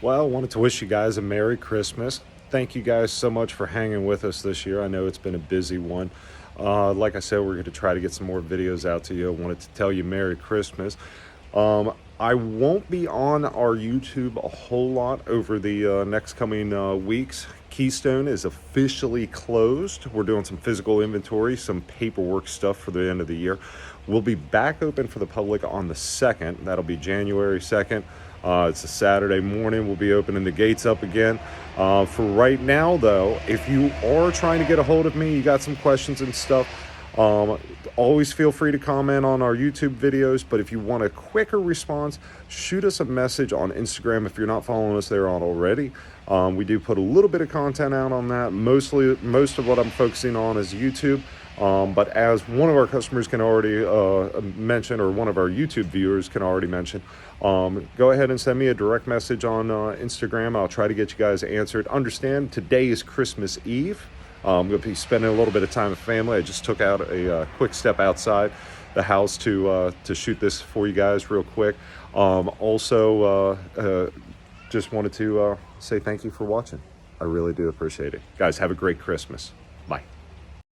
Well, I wanted to wish you guys a Merry Christmas. Thank you guys so much for hanging with us this year. I know it's been a busy one. Like I said, we're going to try to get some more videos out to you. I wanted to tell you Merry Christmas. I won't be on our YouTube a whole lot over the next coming weeks. Keystone is officially closed. We're doing some physical inventory, some paperwork stuff for the end of the year. We'll be back open for the public on the 2nd. That'll be January 2nd. It's a Saturday morning. We'll be opening the gates up again. For right now, though, if you are trying to get a hold of me, you got some questions and stuff, always feel free to comment on our YouTube videos. But if you want a quicker response, shoot us a message on Instagram if you're not following us there on already. We do put a little bit of content out on that. Most of what I'm focusing on is YouTube. But as one of our customers can already mention, or one of our YouTube viewers can already mention, go ahead and send me a direct message on Instagram. I'll try to get you guys answered. Understand, today is Christmas Eve. I'm going to be spending a little bit of time with family. I just took out a quick step outside the house to shoot this for you guys real quick. Also, just wanted to say thank you for watching. I really do appreciate it. Guys, have a great Christmas.